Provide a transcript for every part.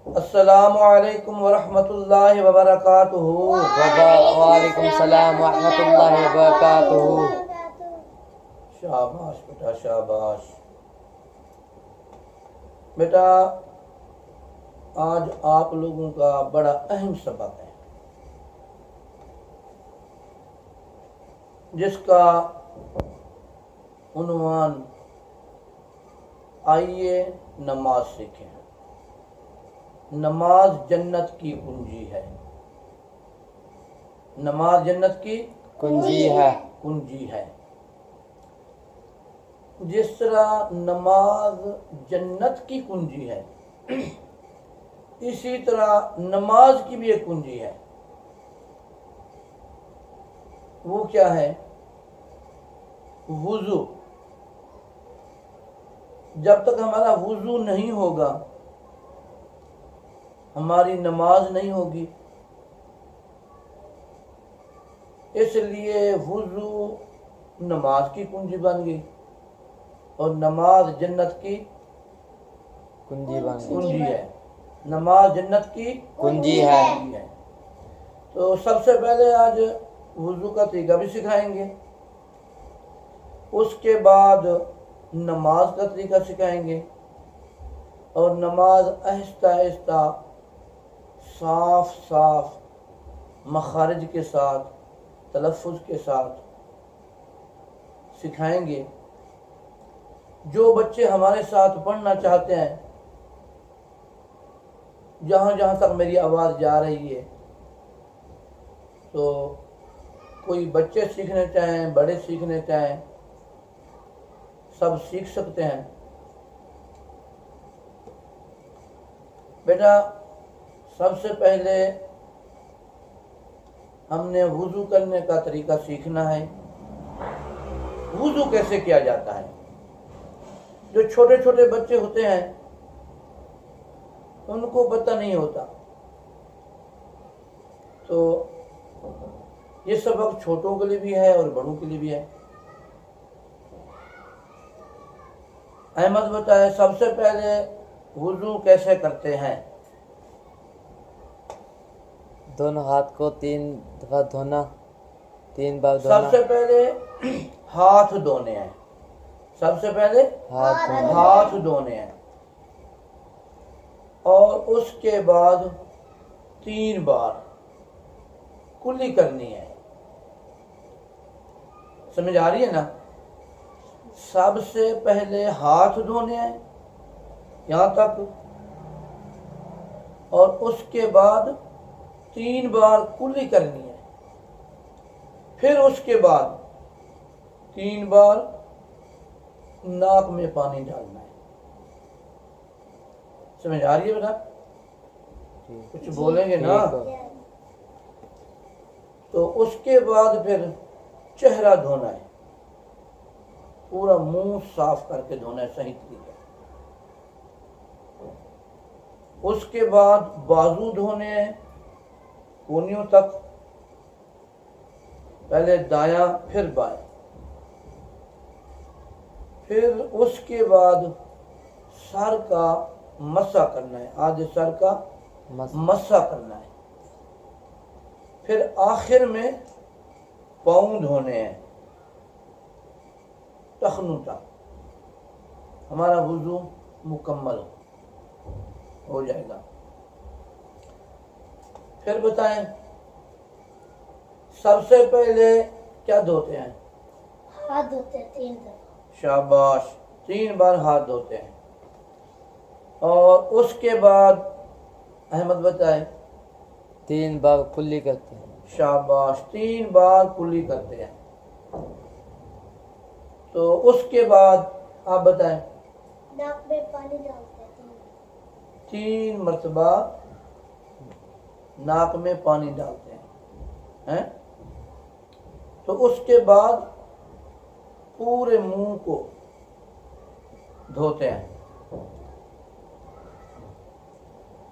السلام علیکم ورحمۃ اللہ وبرکاتہ۔ وعلیکم السلام ورحمۃ اللہ وبرکاتہ۔ شاباش بیٹا شاباش۔ بیٹا آج آپ لوگوں کا بڑا اہم سبق ہے جس کا عنوان آئیے نماز سیکھیں۔ نماز جنت کی کنجی ہے۔ نماز جنت کی کنجی ہے۔ جس طرح نماز جنت کی کنجی ہے اسی طرح نماز کی بھی ایک کنجی ہے۔ وہ کیا ہے؟ وضو۔ جب تک ہمارا وضو نہیں ہوگا ہماری نماز نہیں ہوگی۔ اس لیے وضو نماز کی کنجی بن گئی اور نماز جنت کی کنجی ہے۔ نماز جنت کی کنجی ہے۔ تو سب سے پہلے آج وضو کا طریقہ بھی سکھائیں گے، اس کے بعد نماز کا طریقہ سکھائیں گے، اور نماز آہستہ آہستہ صاف صاف مخارج کے ساتھ تلفظ کے ساتھ سکھائیں گے۔ جو بچے ہمارے ساتھ پڑھنا چاہتے ہیں، جہاں جہاں تک میری آواز جا رہی ہے، تو کوئی بچے سیکھنے چاہیں، بڑے سیکھنے چاہیں، سب سیکھ سکتے ہیں۔ بیٹا سب سے پہلے ہم نے وضو کرنے کا طریقہ سیکھنا ہے۔ وضو کیسے کیا جاتا ہے؟ جو چھوٹے چھوٹے بچے ہوتے ہیں ان کو پتہ نہیں ہوتا، تو یہ سبق چھوٹوں کے لیے بھی ہے اور بڑوں کے لیے بھی ہے۔ احمد بتائے سب سے پہلے وضو کیسے کرتے ہیں؟ دونوں ہاتھ کو 3 دفعہ دھونا، 3 بار دھونا۔ سب سے پہلے ہاتھ دھونے ہیں۔ سب سے پہلے ہاتھ دھونے ہیں، اور اس کے بعد 3 بار کلی کرنی ہے۔ سمجھ آ رہی ہے نا؟ سب سے پہلے ہاتھ دھونے ہیں یہاں تک، اور اس کے بعد 3 بار کلی کرنی ہے، پھر اس کے بعد 3 بار ناک میں پانی ڈالنا ہے۔ سمجھ آ رہی ہے بیٹا؟ کچھ بولیں گے نا؟ تو اس کے بعد پھر چہرہ دھونا ہے، پورا منہ صاف کر کے دھونا ہے صحیح طریقے۔ اس کے بعد بازو دھونے ہیں کونیوں تک، پہلے دایاں پھر بایاں، پھر اس کے بعد سر کا مسح کرنا ہے، آدھے سر کا مسح کرنا ہے، پھر آخر میں پاؤں دھونے ہیں ٹخنوں تک۔ ہمارا وضو مکمل ہو جائے گا۔ پھر بتائیں سب سے پہلے کیا دھوتے ہیں؟ ہاتھ دھوتے ہیں 3 دفعہ۔ شاباش، 3 بار ہاتھ دھوتے ہیں، اور اس کے بعد احمد بتائے 3 بار کلی کرتے ہیں۔ شاباش، 3 بار کلی کرتے ہیں۔ تو اس کے بعد آپ بتائیں ناک میں پانی ڈالتے ہیں 3 مرتبہ ناک میں پانی ڈالتے ہیں۔ تو اس کے بعد پورے منہ کو دھوتے ہیں۔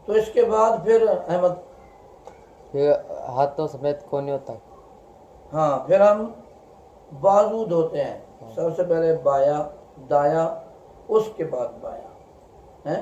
تو اس کے بعد پھر احمد پھر ہاتھوں سمیت کونیوں تک۔ ہاں، پھر ہم بازو دھوتے ہیں، سب سے پہلے بایاں دایاں، اس کے بعد بایاں۔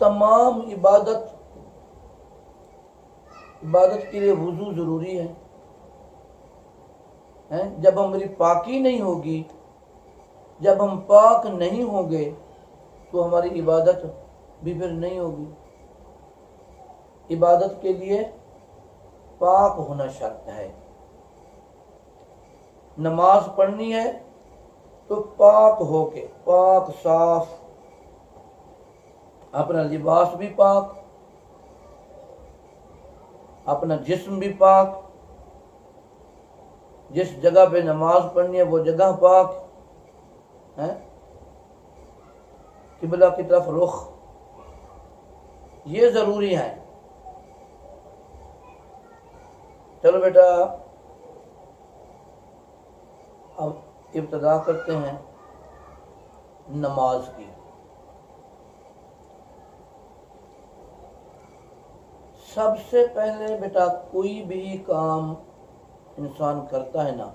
تمام عبادت کے لیے وضو ضروری ہے. جب ہماری پاکی نہیں ہوگی، جب ہم پاک نہیں ہوں گے تو ہماری عبادت بھی پھر نہیں ہوگی. عبادت کے لیے پاک ہونا شرط ہے. نماز پڑھنی ہے تو پاک ہو کے، پاک صاف، اپنا لباس بھی پاک، اپنا جسم بھی پاک، جس جگہ پہ نماز پڑھنی ہے وہ جگہ پاک ہے، قبلہ کی طرف رخ، یہ ضروری ہے. چلو بیٹا اب ابتدا کرتے ہیں نماز کی. سب سے پہلے بیٹا کوئی بھی کام انسان کرتا ہے نا،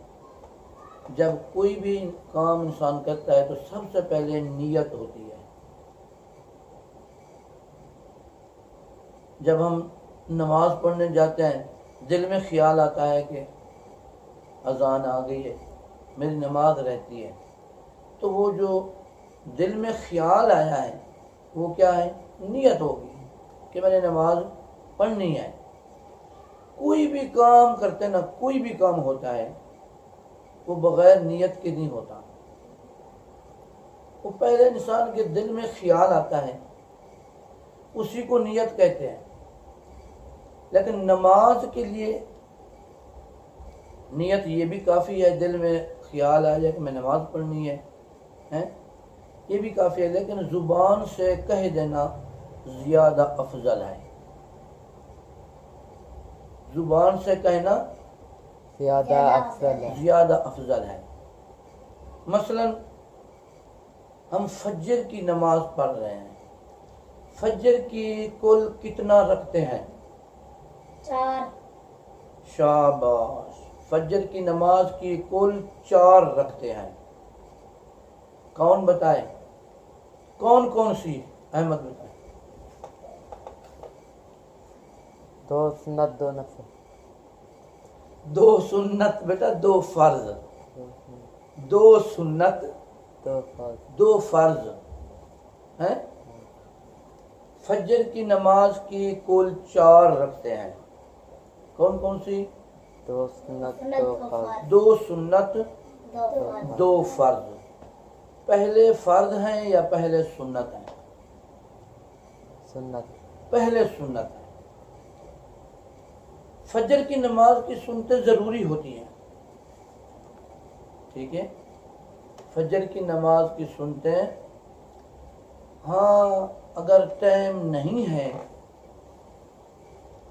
جب کوئی بھی کام انسان کرتا ہے تو سب سے پہلے نیت ہوتی ہے. جب ہم نماز پڑھنے جاتے ہیں دل میں خیال آتا ہے کہ اذان آ گئی ہے، میری نماز رہتی ہے، تو وہ جو دل میں خیال آیا ہے وہ کیا ہے؟ نیت ہوگی کہ میں نے نماز پڑھنی ہے. کوئی بھی کام کرتے نا، کوئی بھی کام ہوتا ہے وہ بغیر نیت کے نہیں ہوتا. وہ پہلے انسان کے دل میں خیال آتا ہے، اسی کو نیت کہتے ہیں. لیکن نماز کے لیے نیت یہ بھی کافی ہے، دل میں خیال آ جائے کہ میں نماز پڑھنی ہے، یہ بھی کافی ہے. لیکن زبان سے کہہ دینا زیادہ افضل ہے. زبان سے کہنا زیادہ افضل ہے. مثلا ہم فجر کی نماز پڑھ رہے ہیں، فجر کی کل کتنا رکھتے ہیں؟ 4. شاباش. فجر کی نماز کی کل 4 رکھتے ہیں. کون بتائے کون کون سی؟ احمد بتائے. 2 سنت 2 نفل. 2 سنت بیٹا، 2 فرض. 2 سنت 2 فرض ہیں. فجر کی نماز کی کل 4 رکھتے ہیں. کون کون سی؟ 2 سنت 2 فرض. 2 سنت 2 فرض. پہلے فرض ہیں یا پہلے سنت ہیں؟ سنت. پہلے سنت ہیں. فجر کی نماز کی سنتیں ضروری ہوتی ہیں، ٹھیک ہے. فجر کی نماز کی سنتیں، ہاں اگر ٹائم نہیں ہے،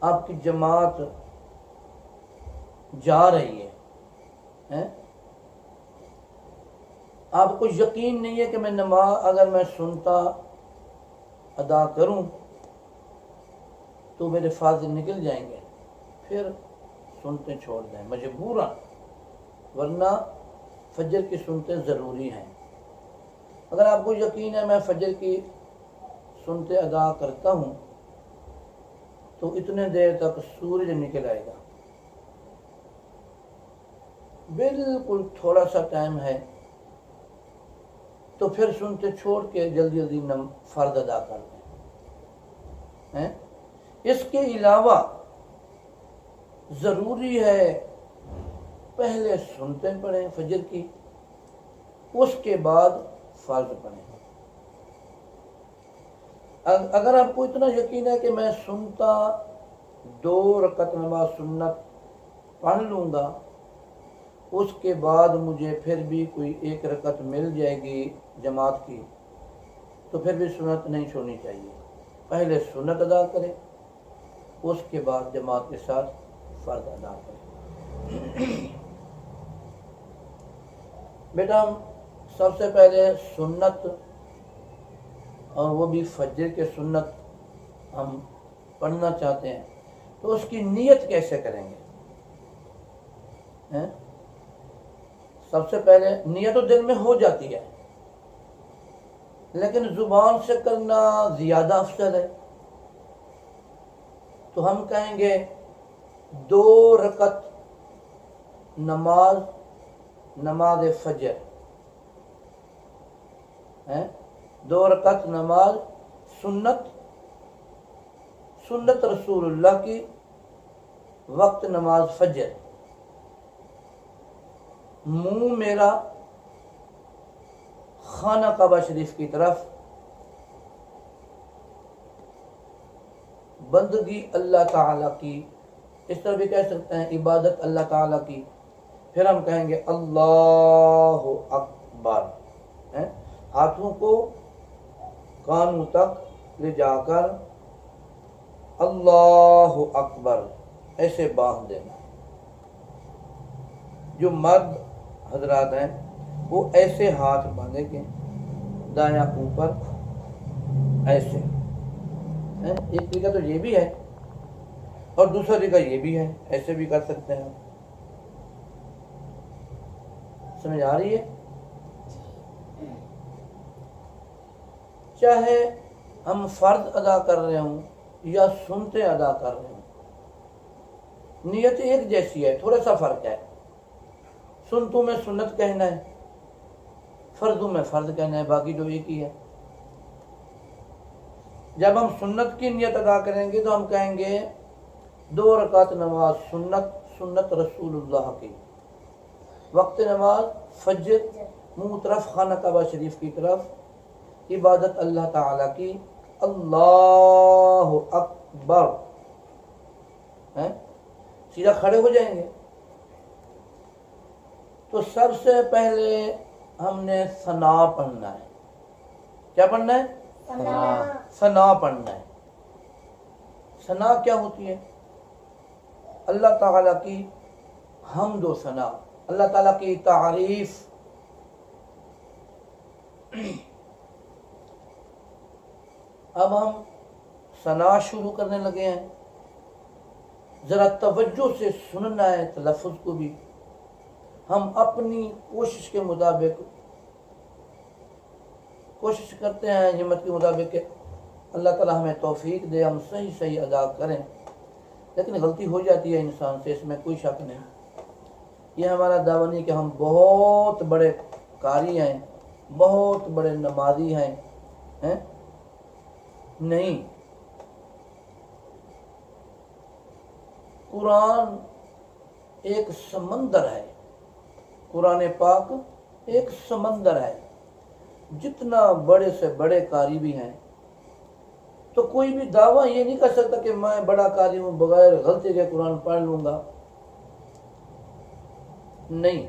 آپ کی جماعت جا رہی ہے، آپ کو یقین نہیں ہے کہ میں نماز اگر میں سنتا ادا کروں تو میرے فاضل نکل جائیں گے، پھر سنتیں چھوڑ دیں مجبوراً، ورنہ فجر کی سنتیں ضروری ہیں. اگر آپ کو یقین ہے میں فجر کی سنتیں ادا کرتا ہوں تو اتنے دیر تک سورج نکل آئے گا، بالکل تھوڑا سا ٹائم ہے، تو پھر سنتے چھوڑ کے جلدی جلدی فرض ادا کر دیں. اس کے علاوہ ضروری ہے پہلے سنتیں پڑھیں فجر کی، اس کے بعد فرض پڑھیں. اگر آپ کو اتنا یقین ہے کہ میں سنتا 2 رکعت نماز سنت پڑھ لوں گا، اس کے بعد مجھے پھر بھی کوئی 1 رکعت مل جائے گی جماعت کی، تو پھر بھی سنت نہیں چھوڑنی چاہیے. پہلے سنت ادا کریں، اس کے بعد جماعت کے ساتھ فرض ادا کریں. بیٹا ہم سب سے پہلے سنت، اور وہ بھی فجر کے سنت ہم پڑھنا چاہتے ہیں، تو اس کی نیت کیسے کریں گے؟ سب سے پہلے نیت تو دل میں ہو جاتی ہے، لیکن زبان سے کرنا زیادہ افضل ہے، تو ہم کہیں گے 2 رکعت نماز فجر ہے، 2 رکعت نماز سنت رسول اللہ کی وقت نماز فجر، منہ میرا خانہ کعبہ شریف کی طرف، بندگی اللہ تعالیٰ کی، اس طرح بھی کہہ سکتے ہیں عبادت اللہ تعالیٰ کی۔ پھر ہم کہیں گے اللہ اکبر، ہاتھوں کو کانوں تک لے جا کر اللہ اکبر ایسے باندھ دینا۔ جو مرد حضرات ہیں وہ ایسے ہاتھ باندھیں گے، دایاں اوپر ایسے۔ ایک طریقہ تو یہ بھی ہے اور دوسرا طریقہ یہ بھی ہے، ایسے بھی کر سکتے ہیں۔ سمجھ آ رہی ہے؟ چاہے ہم فرض ادا کر رہے ہوں یا سنتیں ادا کر رہے ہوں، نیت ایک جیسی ہے، تھوڑا سا فرق ہے۔ سنتوں میں سنت کہنا ہے، فرضوں میں فرض کہنا ہے، باقی جو ایک ہی ہے۔ جب ہم سنت کی نیت ادا کریں گے تو ہم کہیں گے 2 رکعت نماز سنت رسول اللہ کی، وقت نماز فجر، منہ طرف خانہ کعبہ شریف کی طرف، عبادت اللہ تعالیٰ کی، اللہ اکبر، سیدھا کھڑے ہو جائیں گے۔ تو سب سے پہلے ہم نے ثنا پڑھنا ہے۔ کیا پڑھنا ہے؟ ثنا پڑھنا ہے۔ ثنا کیا ہوتی ہے؟ اللہ تعالیٰ کی حمد و ثنا، اللہ تعالیٰ کی تعریف۔ اب ہم ثنا شروع کرنے لگے ہیں، ذرا توجہ سے سننا ہے تلفظ کو بھی۔ ہم اپنی کوشش کے مطابق کوشش کرتے ہیں، ہمت کے مطابق کہ اللہ تعالیٰ ہمیں توفیق دے، ہم صحیح ادا کریں، لیکن غلطی ہو جاتی ہے انسان سے، اس میں کوئی شک نہیں۔ یہ ہمارا دعویٰ نہیں کہ ہم بہت بڑے قاری ہیں، بہت بڑے نمازی ہیں، نہیں۔ قرآن ایک سمندر ہے، قرآن پاک ایک سمندر ہے۔ جتنا بڑے سے بڑے قاری بھی ہیں، تو کوئی بھی دعویٰ یہ نہیں کر سکتا کہ میں بڑا قاری ہوں، بغیر غلطی کے قرآن پڑھ لوں گا، نہیں۔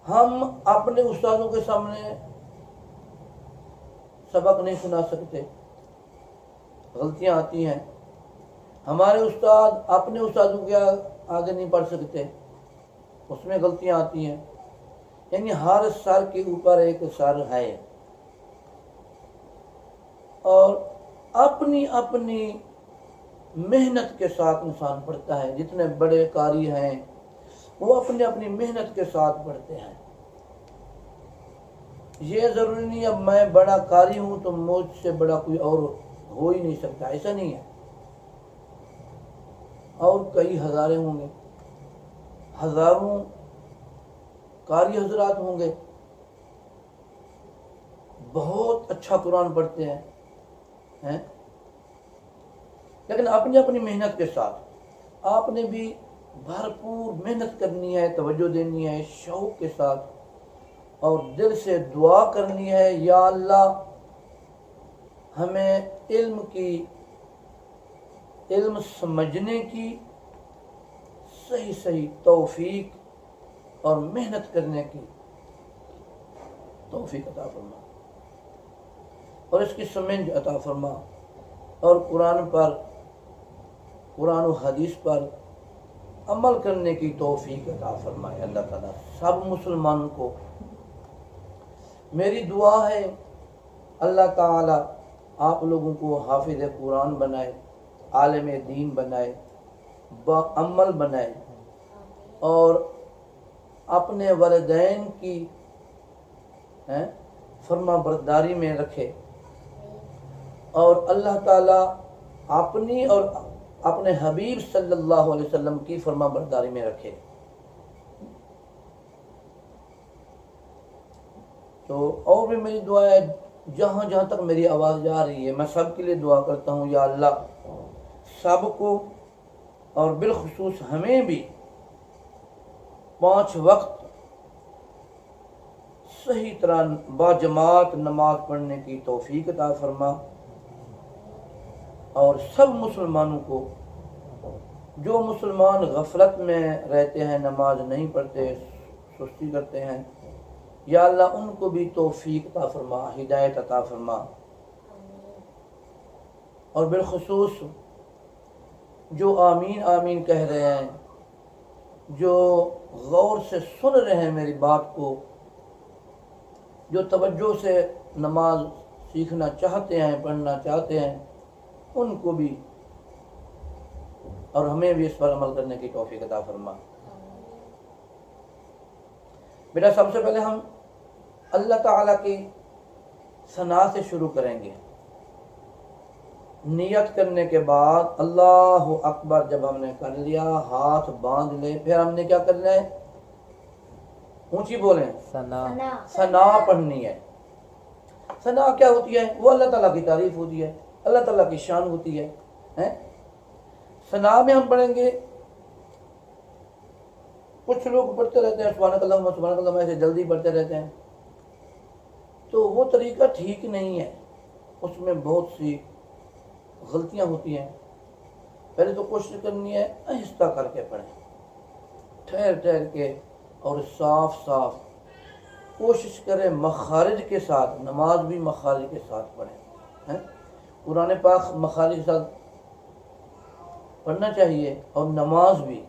ہم اپنے استادوں کے سامنے سبق نہیں سنا سکتے، غلطیاں آتی ہیں۔ ہمارے استاد اپنے استادوں کے آگے نہیں پڑھ سکتے، اس میں غلطیاں آتی ہیں۔ یعنی ہر سر کے اوپر ایک سر ہے، اور اپنی اپنی محنت کے ساتھ انسان پڑھتا ہے۔ جتنے بڑے قاری ہیں وہ اپنی اپنی محنت کے ساتھ پڑھتے ہیں۔ یہ ضروری نہیں اب میں بڑا قاری ہوں تو مجھ سے بڑا کوئی اور ہو ہی نہیں سکتا، ایسا نہیں ہے۔ اور کئی ہزاریں ہوں گے، ہزاروں قاری حضرات ہوں گے، بہت اچھا قرآن پڑھتے ہیں، لیکن اپنی اپنی محنت کے ساتھ آپ نے بھی بھرپور محنت کرنی ہے، توجہ دینی ہے شوق کے ساتھ، اور دل سے دعا کرنی ہے، یا اللہ ہمیں علم سمجھنے کی صحیح توفیق اور محنت کرنے کی توفیق عطا فرما، اور اس کی سمجھ عطا فرما، اور قرآن و حدیث پر عمل کرنے کی توفیق عطا فرمائے اللہ تعالیٰ سب مسلمانوں کو۔ میری دعا ہے اللہ تعالیٰ آپ لوگوں کو حافظ قرآن بنائے، عالم دین بنائے، بعمل بنائے، اور اپنے والدین کی فرما برداری میں رکھے اور اللہ تعالیٰ اپنی اور اپنے حبیب صلی اللہ علیہ وسلم کی فرما برداری میں رکھے۔ تو اور بھی میری دعا ہے، جہاں جہاں تک میری آواز جا رہی ہے میں سب کے لیے دعا کرتا ہوں، یا اللہ سب کو اور بالخصوص ہمیں بھی 5 وقت صحیح طرح باجماعت نماز پڑھنے کی توفیق عطا فرما، اور سب مسلمانوں کو، جو مسلمان غفلت میں رہتے ہیں، نماز نہیں پڑھتے، سستی کرتے ہیں، یا اللہ ان کو بھی توفیق عطا فرما، ہدایت عطا فرما، اور بالخصوص جو آمین آمین کہہ رہے ہیں، جو غور سے سن رہے ہیں میری بات کو، جو توجہ سے نماز سیکھنا چاہتے ہیں، پڑھنا چاہتے ہیں، ان کو بھی اور ہمیں بھی اس پر عمل کرنے کی توفیق عطا فرما۔ بیٹا سب سے پہلے ہم اللہ تعالیٰ کی ثنا سے شروع کریں گے۔ نیت کرنے کے بعد اللہ اکبر جب ہم نے کر لیا، ہاتھ باندھ لے، پھر ہم نے کیا کرنا ہے؟ اونچی بولیں، ثنا ثنا پڑھنی ہے۔ ثنا کیا ہوتی ہے؟ وہ اللہ تعالیٰ کی تعریف ہوتی ہے، اللہ تعالیٰ کی شان ہوتی ہے۔ ثنا میں ہم پڑھیں گے، کچھ لوگ پڑھتے رہتے ہیں سبحانک اللہم سبحانک اللہم، ایسے جلدی پڑھتے رہتے ہیں، تو وہ طریقہ ٹھیک نہیں ہے، اس میں بہت سی غلطیاں ہوتی ہیں۔ پہلے تو کوشش کرنی ہے آہستہ کر کے پڑھیں، ٹھہر ٹھہر کے اور صاف صاف، کوشش کریں مخارج کے ساتھ، نماز بھی مخارج کے ساتھ پڑھیں۔ قرآن پاک مخارج کے ساتھ پڑھنا چاہیے، اور نماز بھی،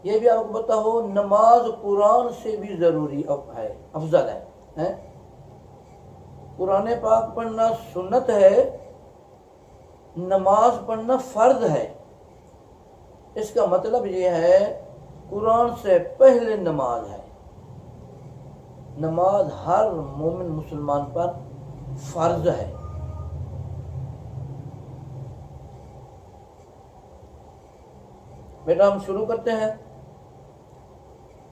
یہ بھی آپ کو پتہ ہو، نماز قرآن سے بھی ضروری ہے، افضل ہے۔ قرآن پاک پڑھنا سنت ہے، نماز پڑھنا فرض ہے۔ اس کا مطلب یہ ہے قرآن سے پہلے نماز ہے۔ نماز ہر مومن مسلمان پر فرض ہے۔ بیٹا ہم شروع کرتے ہیں۔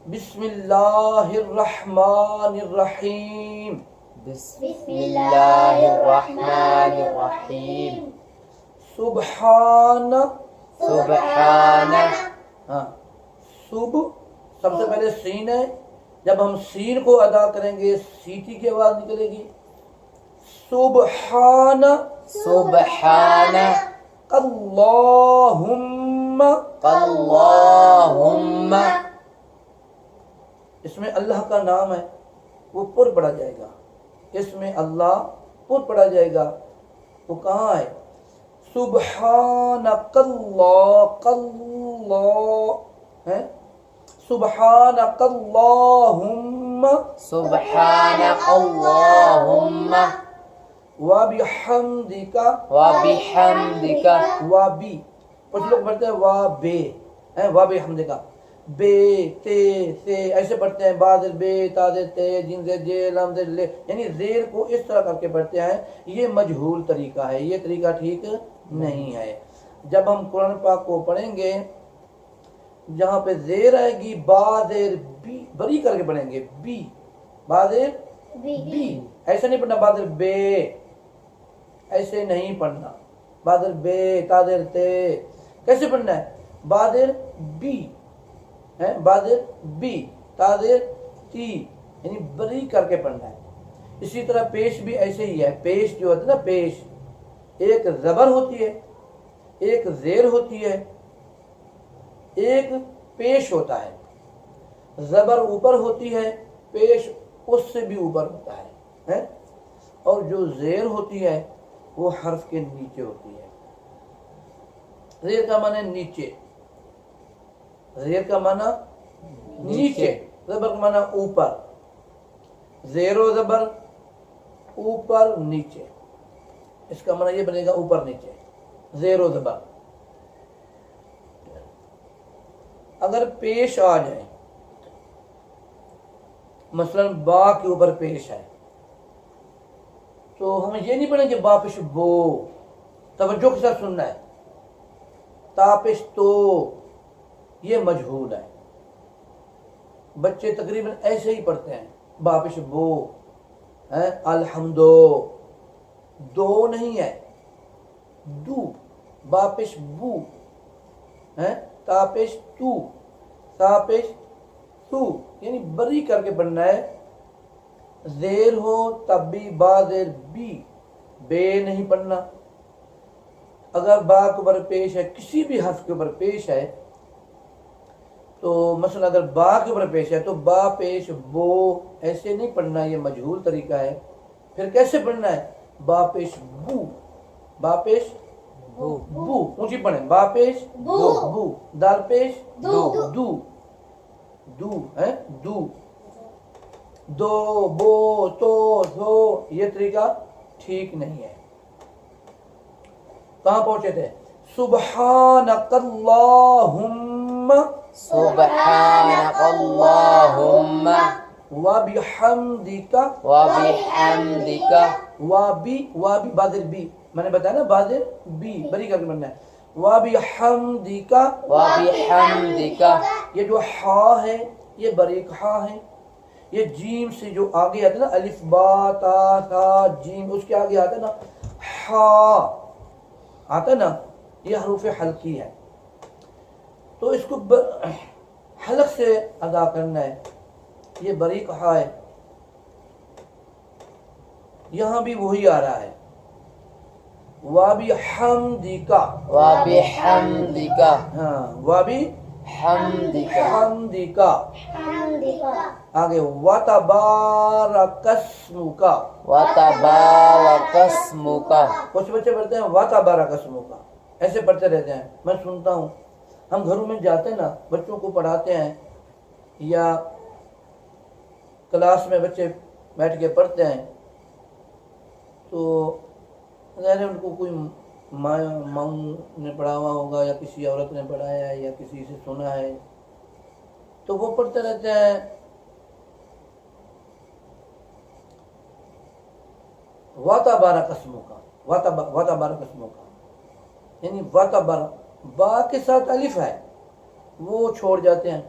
بسم اللہ الرحمن الرحیم، بسم اللہ الرحمن الرحیم، سبحان، سبحان، صبح سب سے پہلے سین ہے، جب ہم سین کو ادا کریں گے سیٹی کی آواز نکلے گی۔ سبحان، سبحان، اللہم، اللہم، اس میں اللہ کا نام ہے، وہ پر پڑا جائے گا، اس میں اللہ پر پڑا جائے گا، وہ کہاں ہے؟ سبحانک اللہ، ہے سبحانک اللہم، سبحانک اللہم، وبحمدک، وبحمدک، وبی، کچھ لوگ پڑھتے ہیں وا بے، وبحمدک، بے تے سے ایسے پڑھتے ہیں، بادر بے تادر تے جن سے جے لم سے لے، یعنی زیر کو اس طرح کر کے پڑھتے ہیں، یہ مجہول طریقہ ہے، یہ طریقہ ٹھیک نہیں ہے۔ جب ہم قرآن پاک کو پڑھیں گے، جہاں پہ زیر آئے گی بادر بی، بری کر کے پڑھیں گے، بی، بادر بی، ایسے نہیں پڑھنا بادر بے، ایسے نہیں پڑھنا، بادر بے تادر تے، کیسے پڑھنا ہے؟ بادر بی، بادر بی تادر تی، یعنی بری کر کے پڑھنا ہے۔ اسی طرح پیش بھی ایسے ہی ہے، پیش جو ہوتا ہے نا، پیش، ایک زبر ہوتی ہے، ایک زیر ہوتی ہے، ایک پیش ہوتا ہے۔ زبر اوپر ہوتی ہے، پیش اس سے بھی اوپر ہوتا ہے، اور جو زیر ہوتی ہے وہ حرف کے نیچے ہوتی ہے۔ زیر کا معنی نیچے، زیر کا معنی نیچے، زبر کا معنی اوپر، زیر و زبر اوپر نیچے، اس کا معنی یہ بنے گا اوپر نیچے، زیر و زبر۔ اگر پیش آ جائے مثلا با کے اوپر پیش ہے تو ہمیں یہ نہیں پڑھیں کہ با پیش بو، توجہ کے ساتھ سننا ہے. تا پیش تو یہ مجہول ہے. بچے تقریباً ایسے ہی پڑھتے ہیں، با پیش بو ہے، الحمدو دو نہیں ہے، دو، با پیش بو ہے، تا پیش تو، تا پیش تو، یعنی بری کر کے پڑھنا ہے. زیر ہو تب بھی با زیر بی، بے نہیں پڑھنا. اگر با کے اوپر پیش ہے، کسی بھی حرف کے اوپر پیش ہے، تو مثلا اگر با کے اوپر پیش ہے تو با پیش بو ایسے نہیں پڑھنا، یہ مجہول طریقہ ہے. پھر کیسے پڑھنا ہے؟ با پیش بو، با پیش بو بو، اونچی پڑھیں، با پیش بو، بو، دال پیش دو، دو، دو ہے، دو، دو، بو، تو، دو، یہ طریقہ ٹھیک نہیں ہے. کہاں پہنچے تھے؟ سبحانک اللہم سبحانک اللہم وبحمدک وبحمدک وبی بادر بی، میں نے بتایا نا بادر بی بری کر کے بننا ہے. وبحمدک، وبحمدک یہ جو ہا ہے یہ بریک ہا ہے. یہ جیم سے جو آگے آتا ہے نا، الف با تا تھا جیم، اس کے آگے آتا ہے نا ہا، آتا ہے نا، یہ حروف حلقی ہے. تو اس کو حلق سے ادا کرنا ہے. یہ بریک ہا ہے، یہاں بھی وہی آ رہا ہے. وبحمدک، وبحمدک ہاں حمدک وبحمدک. حمدک، آگے وتبارک اسمک، وتبارک اسمک. کچھ بچے پڑھتے ہیں وتبارک اسمک، ایسے پڑھتے رہتے ہیں. میں سنتا ہوں، ہم گھروں میں جاتے ہیں نا، بچوں کو پڑھاتے ہیں یا کلاس میں بچے بیٹھ کے پڑھتے ہیں، تو ظاہر ہے ان کو کوئی ماں نے پڑھا ہوا ہوگا یا کسی عورت نے پڑھایا ہے یا کسی سے سنا ہے، تو وہ پڑھتے رہتے ہیں وتبارک اسمک، وتبارک اسمک، یعنی وتبارک، با کے ساتھ الف ہے وہ چھوڑ جاتے ہیں.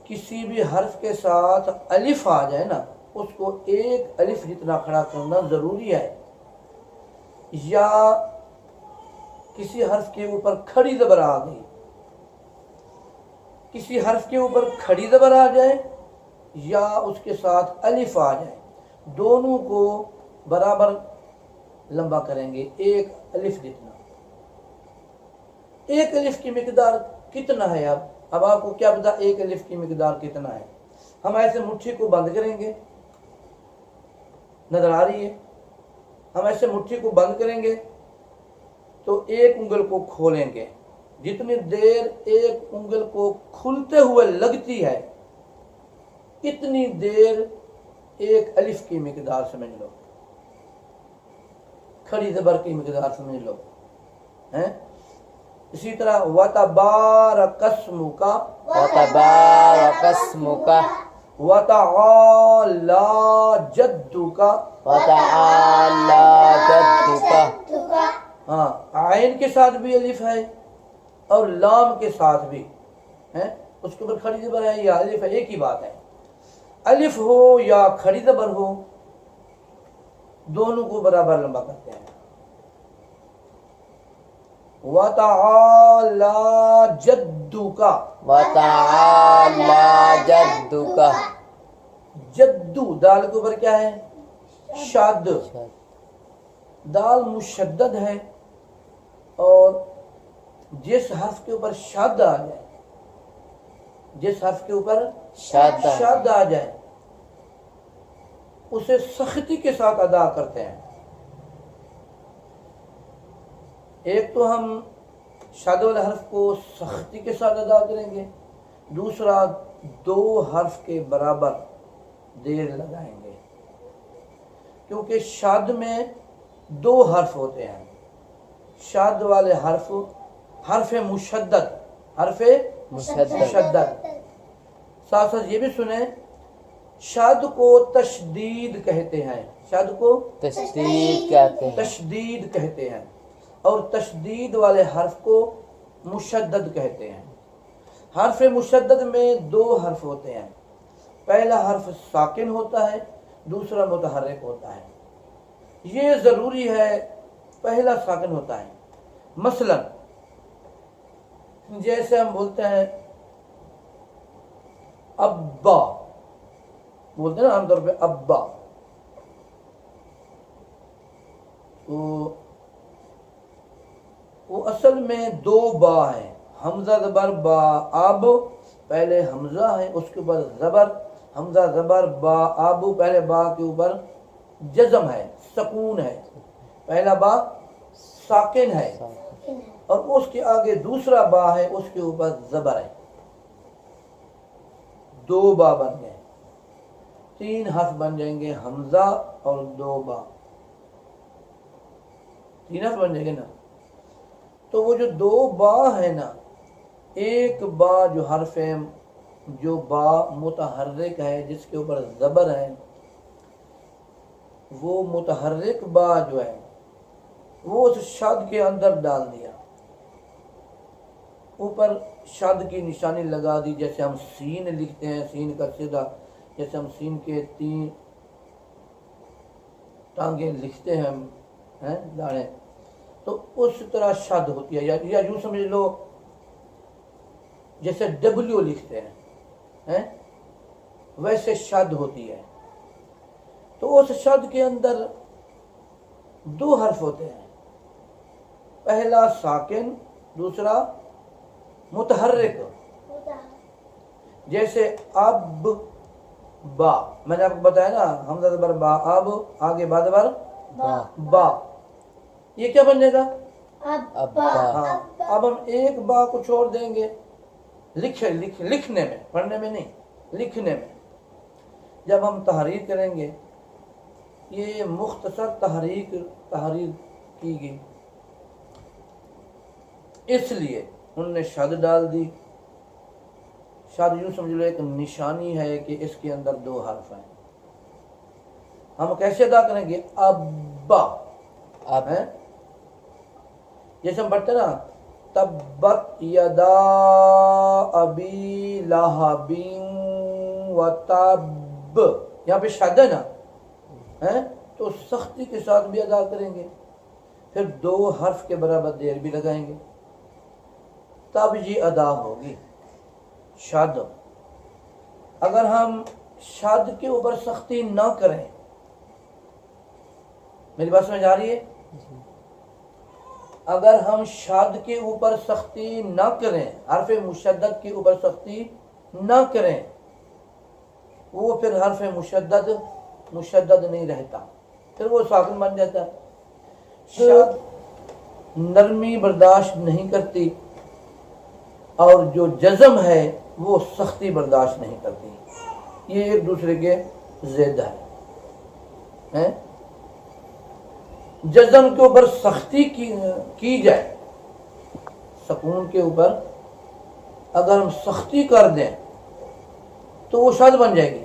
کسی بھی حرف کے ساتھ الف آ جائے نا، اس کو ایک الف جتنا کھڑا کرنا ضروری ہے. یا کسی حرف کے اوپر کھڑی زبر آ گئی، کسی حرف کے اوپر کھڑی زبر آ جائے یا اس کے ساتھ الف آ جائے، دونوں کو برابر لمبا کریں گے، ایک الف جتنا. ایک الف کی مقدار کتنا ہے؟ اب آپ کو کیا پتا ایک الف کی مقدار کتنا ہے؟ ہم ایسے مٹھی کو بند کریں گے، نظر آ رہی ہے؟ ہم ایسے مٹھی کو بند کریں گے تو ایک انگل کو کھولیں گے، جتنی دیر ایک انگل کو کھلتے ہوئے لگتی ہے اتنی دیر ایک الف کی مقدار سمجھ لو، کھڑی زبر کی مقدار سمجھ لو. اسی طرح وتبارک اسمک وتبارک اسمک وتعالی جدک. وتعالی جدک. ہاں، عین کے ساتھ بھی الف ہے اور لام کے ساتھ بھی ہے، اس کے اوپر کھڑی زبر ہے یا الف ہے، ایک ہی بات ہے. الف ہو یا کھڑی زبر ہو، دونوں کو برابر لمبا کرتے ہیں. وتعالی جدک، وتعالی جدک. جدو دال کے اوپر کیا ہے؟ شد. دال مشدد ہے، اور جس حرف کے اوپر شد آ جائے، جس حرف کے اوپر شد آ جائے اسے سختی کے ساتھ ادا کرتے ہیں. ایک تو ہم شد والے حرف کو سختی کے ساتھ ادا کریں گے، دوسرا دو حرف کے برابر دیر لگائیں گے، کیونکہ شد میں دو حرف ہوتے ہیں. شد والے حرف مشدد، حرف مشدد، ساتھ ساتھ یہ بھی سنیں شد کو تشدید کہتے ہیں، شد کو تشدید کہتے ہیں، تشدید کہتے ہیں، اور تشدید والے حرف کو مشدد کہتے ہیں۔ حرف مشدد میں دو حرف ہوتے ہیں، پہلا حرف ساکن ہوتا ہے، دوسرا متحرک ہوتا ہے۔ یہ ضروری ہے پہلا ساکن ہوتا ہے۔ مثلا جیسے ہم بولتے ہیں ابا، بولتے ہیں نا عام طور پہ ابا، تو وہ اصل میں دو با ہیں، حمزہ زبر با اب، پہلے حمزہ ہے اس کے اوپر زبر، حمزہ زبر با اب، پہلے با کے اوپر جزم ہے، سکون ہے، پہلا با ساکن ہے اور اس کے آگے دوسرا با ہے، اس کے اوپر زبر ہے، دو با بن گئے، تین حرف بن جائیں گے، حمزہ اور دو با، تین حرف بن جائیں گے نا۔ تو وہ جو دو با ہے نا، ایک با جو حرف ہے، جو با متحرک ہے جس کے اوپر زبر ہے، وہ متحرک با جو ہے وہ اس شد کے اندر ڈال دیا، اوپر شد کی نشانی لگا دی، جیسے ہم سین لکھتے ہیں، سین کا سیدھا، جیسے ہم سین کے تین ٹانگیں لکھتے ہیں داڑیں، تو اس طرح شد ہوتی ہے، یا یوں سمجھ لو جیسے ڈبلیو لکھتے ہیں ویسے شد ہوتی ہے۔ تو اس شد کے اندر دو حرف ہوتے ہیں، پہلا ساکن، دوسرا متحرک، جیسے اب با، میں نے آپ کو بتایا نا حمزہ زبر با اب، آگے با زبر با، یہ کیا بنے گا؟ ابا، ہاں، اب ہم ایک با کو چھوڑ دیں گے لکھنے میں، پڑھنے میں نہیں، لکھنے میں جب ہم تحریر کریں گے، یہ مختصر تحریر کی گئی، اس لیے انہوں نے شد ڈال دی۔ شد یوں سمجھ لو ایک نشانی ہے کہ اس کے اندر دو حرف ہیں۔ ہم کیسے ادا کریں گے؟ ابا، اب ہیں جیسے ہم پڑھتے نا تبت یدا ابی لہب وتب، یہاں پہ شد ہے نا، تو سختی کے ساتھ بھی ادا کریں گے، پھر دو حرف کے برابر دیر بھی لگائیں گے، تب یہ ادا ہوگی شد۔ اگر ہم شد کے اوپر سختی نہ کریں، میری بات سمجھ آ رہی ہے؟ اگر ہم شد کے اوپر سختی نہ کریں، حرف مشدد کے اوپر سختی نہ کریں، وہ پھر حرف مشدد نہیں رہتا، پھر وہ ساکن بن جاتا ہے۔ شد نرمی برداشت نہیں کرتی اور جو جزم ہے وہ سختی برداشت نہیں کرتی، یہ ایک دوسرے کے ضد ہے۔ جزم کے اوپر سختی کی جائے، سکون کے اوپر اگر ہم سختی کر دیں تو وہ شد بن جائے گی،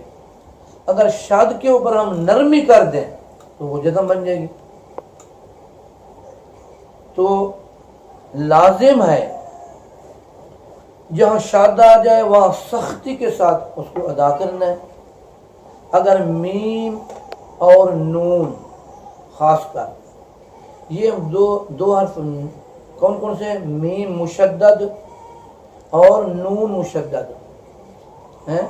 اگر شد کے اوپر ہم نرمی کر دیں تو وہ جزم بن جائے گی۔ تو لازم ہے جہاں شد آ جائے وہاں سختی کے ساتھ اس کو ادا کرنا ہے۔ اگر میم اور نون، خاص کر یہ دو حرف کون کون سے؟ میم مشدد اور نون مشدد ہیں۔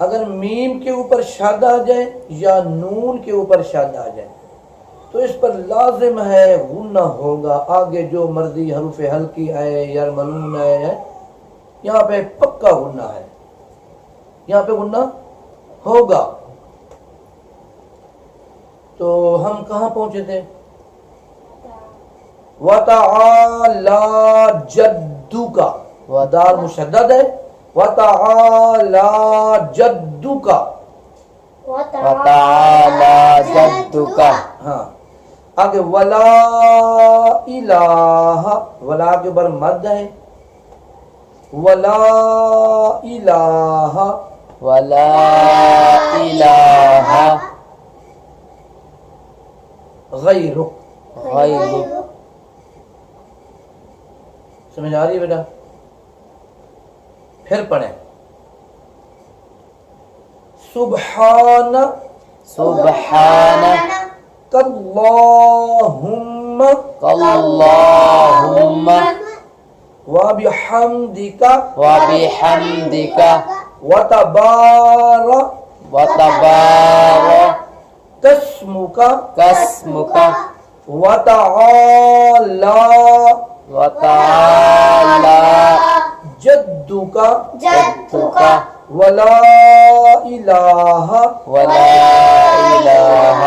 اگر میم کے اوپر شد آ جائے یا نون کے اوپر شد آ جائے تو اس پر لازم ہے غنہ ہوگا، آگے جو مرضی حروف ہلکی آئے یا ملون آئے، یہاں پہ پکا غنہ ہے، یہاں پہ غنہ ہوگا۔ تو ہم کہاں پہنچے تھے؟ وَتَعَالَى جَدُّكَ، دال مشدد ہے، وَتَعَالَى جَدُّكَ، وَتَعَالَى جَدُّكَ، ہاں آگے وَلَا إِلَٰهَ، ولا کے اوپر مد ہے، ولا الہ ولا الہ غیرک. غیرک. سمجھ آ رہی ہے بیٹا؟ پھر پڑھیں. سبحان سبحانک اللہم اللہم وبحمدک وبحمدک وتبارک وتبارک اسمک اسمک وتعالی وتعالی جدک جدک ولا الہ ولا الہ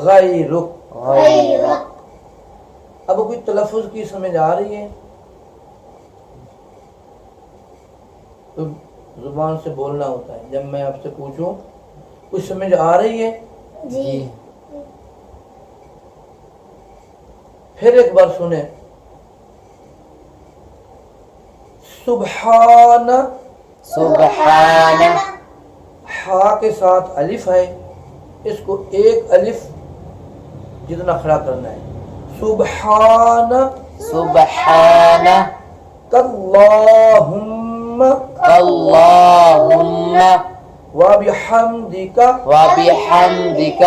غیرک. غیرک. اب کوئی تلفظ کی سمجھ آ رہی ہے؟ تو زبان سے بولنا ہوتا ہے. جب میں آپ سے پوچھوں کچھ سمجھ آ رہی ہے؟ جی. پھر ایک بار سنیں. سبحان سبحان ہا کے ساتھ الف ہے، اس کو ایک الف جتنا کھڑا کرنا ہے. سبحان سبحان اللہم اللہم وبحمدک وبحمدک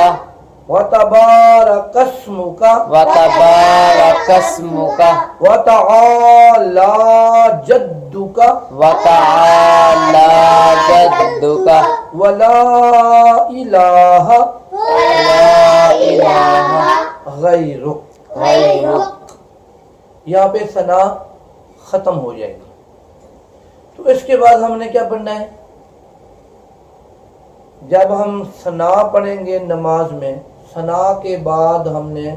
وتبارک اسمک وتبارک اسمک وتعالی جدک وتعالی جدک ولا الہ ولا الہ غیرک. غیرک. یہاں پہ ثنا ختم ہو جائے گی. تو اس کے بعد ہم نے کیا پڑھنا ہے؟ جب ہم ثنا پڑھیں گے نماز میں، ثنا کے بعد ہم نے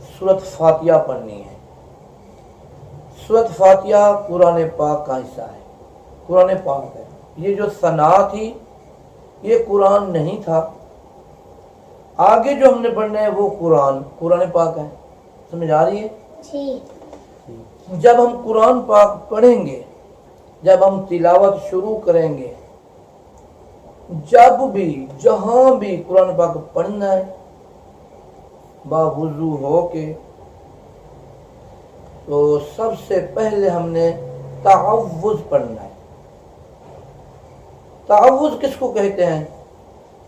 سورۃ فاتحہ پڑھنی ہے. سورۃ فاتحہ قرآن پاک کا حصہ ہے، قرآن پاک ہے. یہ جو ثنا تھی یہ قرآن نہیں تھا. آگے جو ہم نے پڑھنا ہے وہ قرآن پاک ہے. سمجھ آ رہی ہے؟ جی. جب ہم قرآن پاک پڑھیں گے، جب ہم تلاوت شروع کریں گے، جب بھی جہاں بھی قرآن پاک پڑھنا ہے باوضو ہو کے، تو سب سے پہلے ہم نے تعوذ پڑھنا ہے. تعوذ کس کو کہتے ہیں؟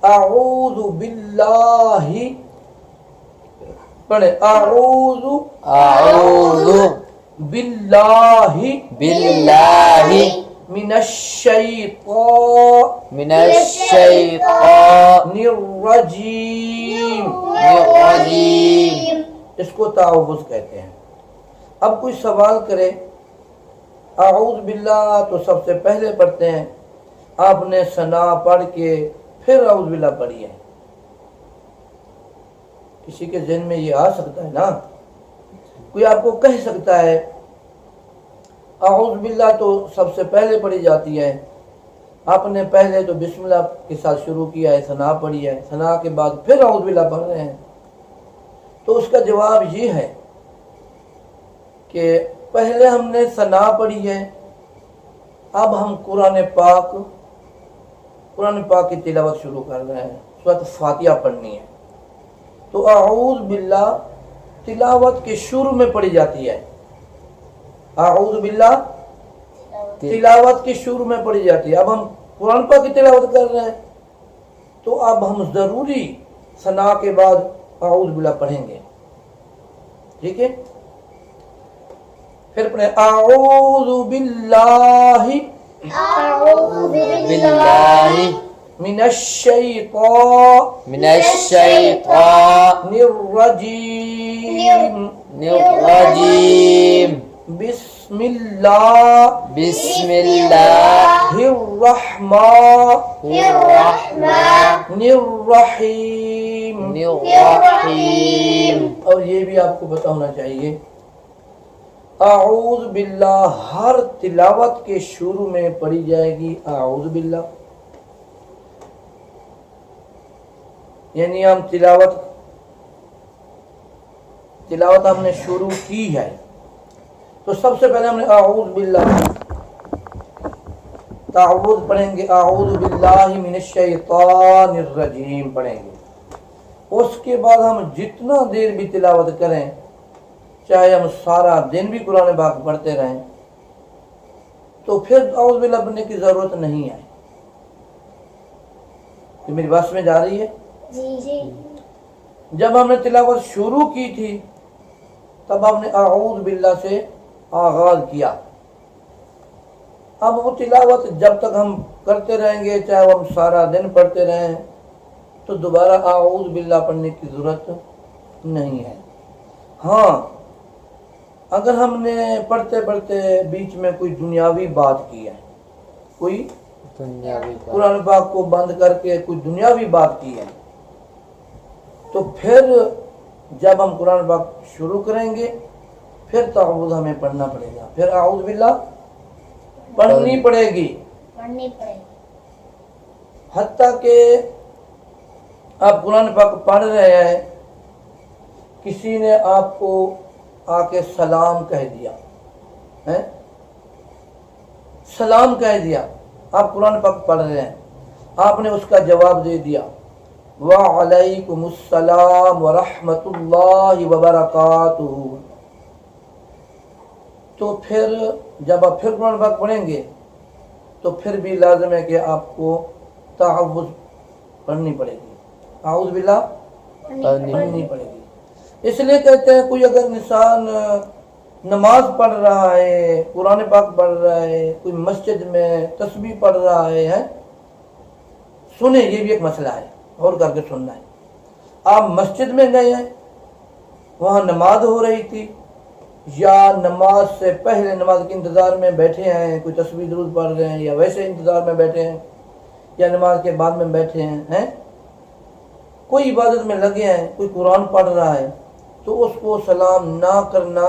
اعوذ باللہ. پڑھیں اعوذ باللہ باللہ من الشیطان من الشیطان الرجیم. الرجیم. اس کو تعوذ کہتے ہیں. اب کوئی سوال کرے اعوذ باللہ تو سب سے پہلے پڑھتے ہیں، آپ نے ثنا پڑھ کے پھر اعوذ باللہ پڑھی ہے. کسی کے ذہن میں یہ آ سکتا ہے نا، کوئی آپ کو کہہ سکتا ہے اعوذ باللہ تو سب سے پہلے پڑھی جاتی ہے، آپ نے پہلے تو بسم اللہ کے ساتھ شروع کیا ہے، ثنا پڑھی ہے، ثنا کے بعد پھر اعوذ باللہ پڑھ رہے ہیں. تو اس کا جواب یہ ہے کہ پہلے ہم نے ثنا پڑھی ہے، اب ہم قرآن پاک کی تلاوت شروع کر رہے ہیں، سورۃ فاتحہ پڑھنی ہے. تو اعوذ باللہ تلاوت کے شروع میں پڑھی جاتی ہے. اعوذ باللہ تلاوت کے شروع میں پڑھی جاتی ہے. اب ہم قرآن پاک کی تلاوت کر رہے ہیں تو اب ہم ضروری ثنا کے بعد اعوذ باللہ پڑھیں گے. ٹھیک ہے؟ پھر پڑھیں اعوذ باللہ باللہ من الشیطان الرجیم. الرجیم. بسم اللہ الرحمن الرحیم. اور یہ بھی آپ کو پتہ ہونا چاہیے اعوذ باللہ ہر تلاوت کے شروع میں پڑھی جائے گی. اعوذ باللہ یعنی ہم تلاوت ہم نے شروع کی ہے تو سب سے پہلے ہم نے اعوذ باللہ تعوذ پڑھیں گے، اعوذ باللہ من الشیطان الرجیم پڑھیں گے۔ اس کے بعد ہم جتنا دیر بھی تلاوت کریں، چاہے ہم سارا دن بھی قرآن پاک پڑھتے رہیں، تو پھر اعوذ باللہ پڑھنے کی ضرورت نہیں ہے۔ کہ میری بات میں جا رہی ہے؟ جی جب ہم نے تلاوت شروع کی تھی تب ہم نے اعوذ باللہ سے آغاز کیا۔ اب وہ تلاوت جب تک ہم کرتے رہیں گے، چاہے وہ ہم سارا دن پڑھتے رہیں، تو دوبارہ اعوذ باللہ پڑھنے کی ضرورت نہیں ہے۔ ہاں، اگر ہم نے پڑھتے پڑھتے بیچ میں کوئی دنیاوی بات کی ہے، کوئی دنیاوی بات، قرآن پاک کو بند کر کے کوئی دنیاوی بات کی ہے، تو پھر جب ہم قرآن پاک شروع کریں گے پھر تعوذ ہمیں پڑھنا پڑے گا، پھر اعوذ باللہ پڑھنی پڑے گی۔ پڑھنی پڑے گی۔ حتیٰ کہ آپ قرآن پاک پڑھ رہے ہیں، کسی نے آپ کو آ کے سلام کہہ دیا، سلام کہہ دیا، آپ قرآن پاک پڑھ رہے ہیں، آپ نے اس کا جواب دے دیا وعلیکم السلام ورحمۃ اللہ وبرکاتہ، تو پھر جب آپ پھر قرآن پاک پڑھیں گے تو پھر بھی لازم ہے کہ آپ کو تعوذ پڑھنی پڑے گی، اعوذ باللہ پڑھنی پڑے گی۔ اس لیے کہتے ہیں کوئی اگر انسان نماز پڑھ رہا ہے، قرآن پاک پڑھ رہا ہے، کوئی مسجد میں تسبیح پڑھ رہا ہے، سنیں، یہ بھی ایک مسئلہ ہے، غور کر کے سننا ہے۔ آپ مسجد میں گئے ہیں، وہاں نماز ہو رہی تھی، یا نماز سے پہلے نماز کے انتظار میں بیٹھے ہیں، کوئی تسبیح درود پڑھ رہے ہیں، یا ویسے انتظار میں بیٹھے ہیں، یا نماز کے بعد میں بیٹھے ہیں، کوئی عبادت میں لگے ہیں، کوئی قرآن پڑھ رہا ہے، تو اس کو سلام نہ کرنا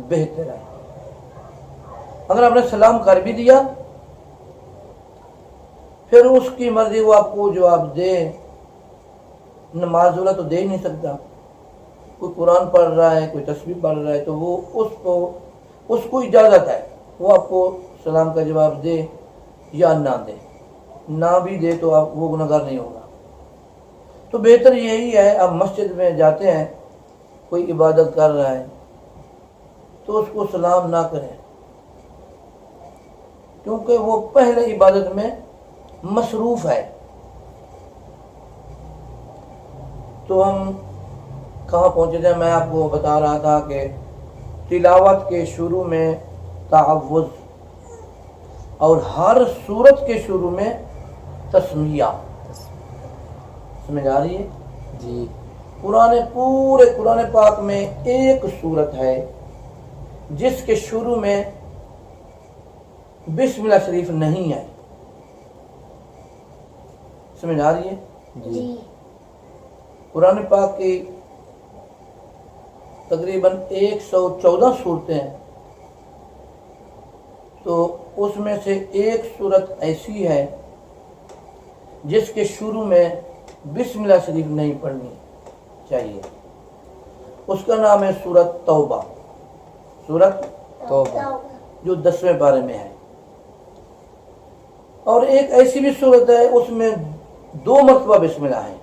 بہتر ہے۔ اگر آپ نے سلام کر بھی دیا پھر اس کی مرضی، وہ آپ کو جواب دے، نماز والا تو دے ہی نہیں سکتا، کوئی قرآن پڑھ رہا ہے، کوئی تسبیح پڑھ رہا ہے، تو وہ اس کو اجازت ہے، وہ آپ کو سلام کا جواب دے یا نہ دے، نہ بھی دے تو آپ وہ گنہگار نہیں ہوگا۔ تو بہتر یہی ہے، آپ مسجد میں جاتے ہیں، کوئی عبادت کر رہا ہے تو اس کو سلام نہ کریں، کیونکہ وہ پہلے عبادت میں مصروف ہے۔ تو ہم کہاں پہنچے تھے؟ میں آپ کو بتا رہا تھا کہ تلاوت کے شروع میں تعوذ، اور ہر سورت کے شروع میں تسمیہ، سمجھ آ رہی ہے؟ جی پورے قرآن پاک میں ایک سورت ہے جس کے شروع میں بسم اللہ شریف نہیں ہے، سمجھ آ رہی ہے؟ جی قرآن پاک کی تقریباً 114 صورتیں ہیں، تو اس میں سے ایک صورت ایسی ہے جس کے شروع میں بسم اللہ شریف نہیں پڑھنی چاہیے، اس کا نام ہے سورۃ توبہ، سورۃ توبہ، جو 10ویں پارے میں ہے۔ اور ایک ایسی بھی صورت ہے اس میں 2 مرتبہ بسم اللہ ہے،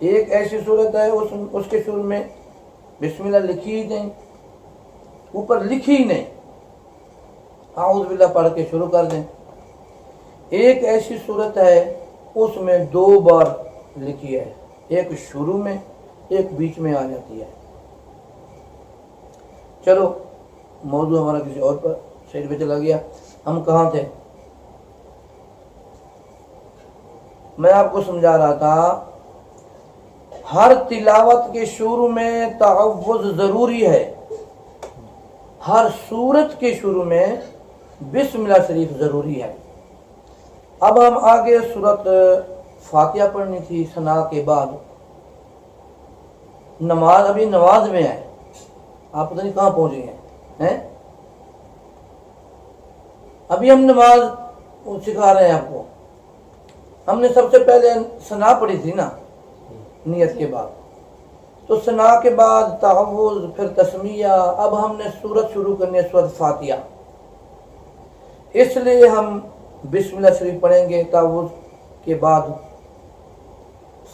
ایک ایسی صورت ہے اس کے شروع میں بسم اللہ لکھی ہی نہیں، اوپر لکھی ہی نہیں، اعوذ باللہ پڑھ کے شروع کر دیں۔ ایک ایسی صورت ہے اس میں 2 بار لکھی ہے، ایک شروع میں ایک بیچ میں آ جاتی ہے۔ چلو موضوع ہمارا کسی اور پر سائڈ پہ چلا گیا، ہم کہاں تھے؟ میں آپ کو سمجھا رہا تھا ہر تلاوت کے شروع میں تعوذ ضروری ہے، ہر سورت کے شروع میں بسم اللہ شریف ضروری ہے۔ اب ہم آگے سورت فاتحہ پڑھنی تھی ثنا کے بعد، نماز ابھی نماز میں ہے، آپ پتہ نہیں کہاں پہنچ گئے ہیں، ابھی ہم نماز سکھا رہے ہیں آپ کو۔ ہم نے سب سے پہلے ثنا پڑھی تھی نا نیت کے بعد، تو ثنا کے بعد تعوذ، پھر تسمیہ، اب ہم نے سورت شروع کرنی ہے سورت فاتحہ۔ اس لیے ہم بسم اللہ شریف پڑھیں گے تعوذ کے بعد.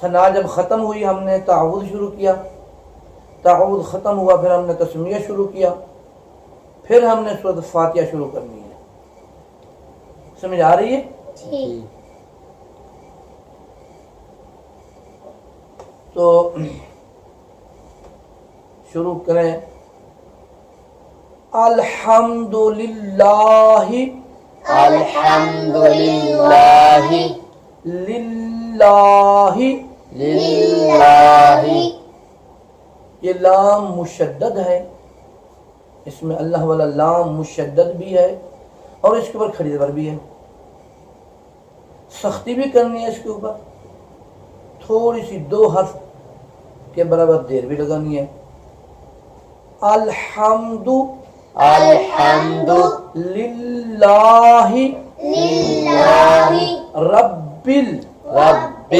ثنا جب ختم ہوئی ہم نے تعوذ شروع کیا، تعوذ ختم ہوا پھر ہم نے تسمیہ شروع کیا، پھر ہم نے سورۃ فاتحہ شروع کرنی ہے. سمجھ آ رہی ہے؟ جی. تو شروع کریں. الحمدللہ الحمدللہ للہ. للہ یہ لام مشدد ہے، اس میں اللہ والا لام مشدد بھی ہے اور اس کے اوپر کھڑی زبر بھی ہے. سختی بھی کرنی ہے اس کے اوپر، تھوڑی سی 2 حرف کے برابر دیر بھی لگانی ہے. الحمد الحمد للہ رب رب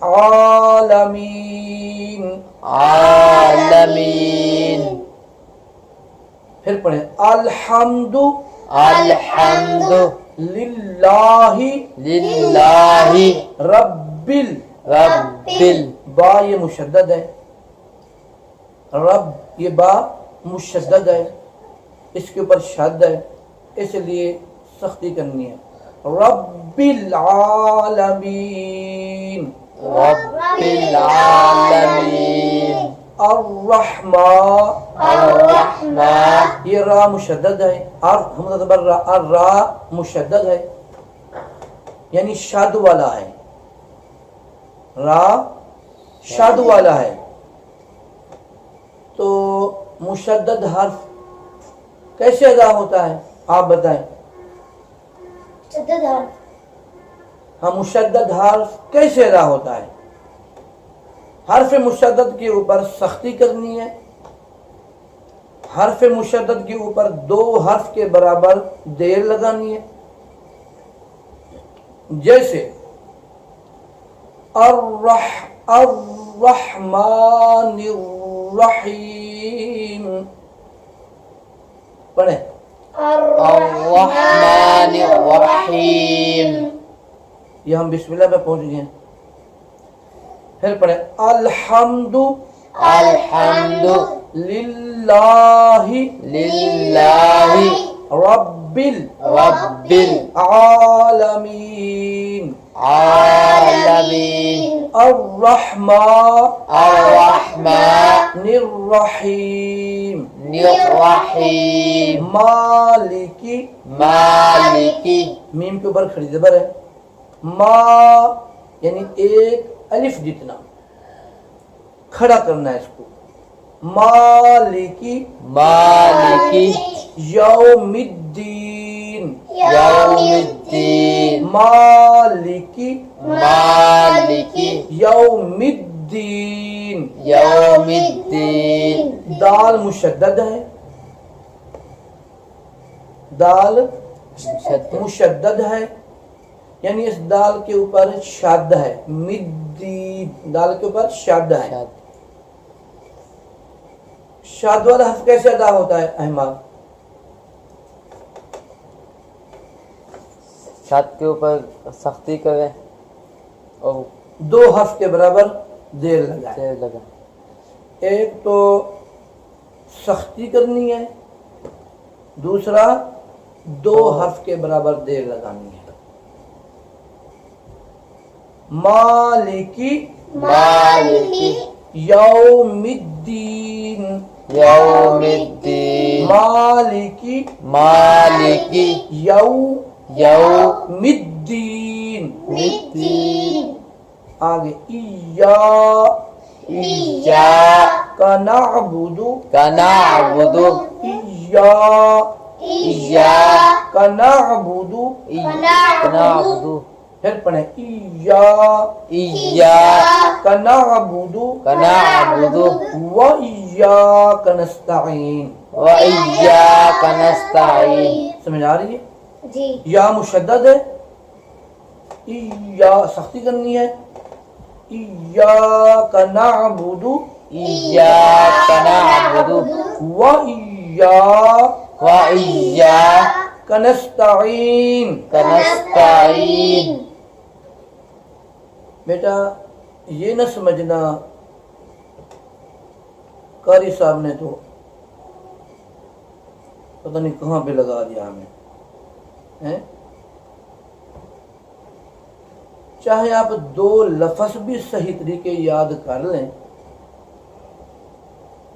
العالمین. العالمین. پھر پڑھیں الحمد الحمد للہ للہ رب رب با یہ مشدد ہے، رب یہ با مشدد ہے، اس کے اوپر شد ہے، اس لیے سختی کرنی ہے. رب العالمین. رب العالمین. الرحمن الرحمن. یہ را مشدد ہے، حمزہ زبر را، الرا مشدد ہے یعنی شاد والا ہے، را شاد والا ہے. تو مشدد حرف کیسے ادا ہوتا ہے آپ بتائیں؟ شدد حرف. ہاں مشدد حرف کیسے ادا ہوتا ہے؟ حرف مشدد کے اوپر سختی کرنی ہے، حرف مشدد کے اوپر 2 حرف کے برابر دیر لگانی ہے. جیسے الرحمن الرحیم. پڑھیں الرحمن الرحیم. یہ ہم بسم اللہ پہ پہنچ گئے ہیں. پھر پڑھیں الحمد الحمد للہ للہ رب رب العالمین. العالمین. الرحمن الرحمن الرحیم. الرحیم. مالکی مالکی. میم کے اوپر کھڑی زبر ہے، ما یعنی ایک الف جتنا کھڑا کرنا ہے اس کو. مالکی مالکی یوم الدین. یوم الدین. مالکی مالکی یوم الدین. یوم الدین. دال مشدد ہے، دال مشدد ہے یعنی اس دال کے اوپر شد ہے. مدین دال کے اوپر شد ہے. شاد والا حرف کیسے ادا ہوتا ہے احمد؟ شاد کے اوپر سختی کریں اور 2 حرف کے برابر دیر لگائیں. دیر لگا. ایک تو سختی کرنی ہے، دوسرا 2 حرف کے برابر دیر لگانی ہے. مالکی مالکی یوم الدین. یوم الدین. مالکی مالکی یوم یوم الدین. الدین. آگے ایاک نعبد. نعبد. ایاک نعبد. نعبد. پھر پڑھیں ایاک نعبد نعبد وإیاک نستعین. وإیاک نستعین. سمجھ آ رہی ہے؟ جی. یا مشدد ہے، یا سختی کرنی ہے. ایاک نعبد ایاک نعبد وإیاک وإیاک کنستعین. کنستعین. بیٹا یہ نہ سمجھنا قاری صاحب نے تو پتہ نہیں کہاں پہ لگا دیا ہمیں ہیں؟ چاہے آپ 2 لفظ بھی صحیح طریقے یاد کر لیں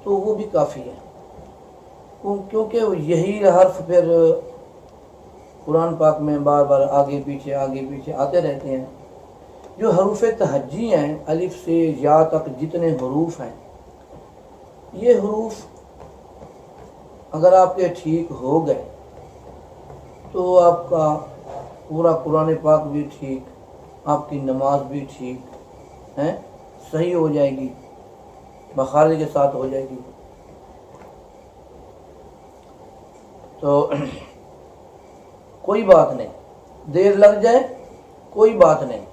تو وہ بھی کافی ہے، کیونکہ یہی حرف پھر قرآن پاک میں بار بار آگے پیچھے آتے رہتے ہیں. جو حروف تہجی ہیں، الف سے یا تک جتنے حروف ہیں، یہ حروف اگر آپ کے ٹھیک ہو گئے تو آپ کا پورا قرآن پاک بھی ٹھیک، آپ کی نماز بھی ٹھیک ہے، صحیح ہو جائے گی، مخارج کے ساتھ ہو جائے گی. تو کوئی بات نہیں، دیر لگ جائے کوئی بات نہیں،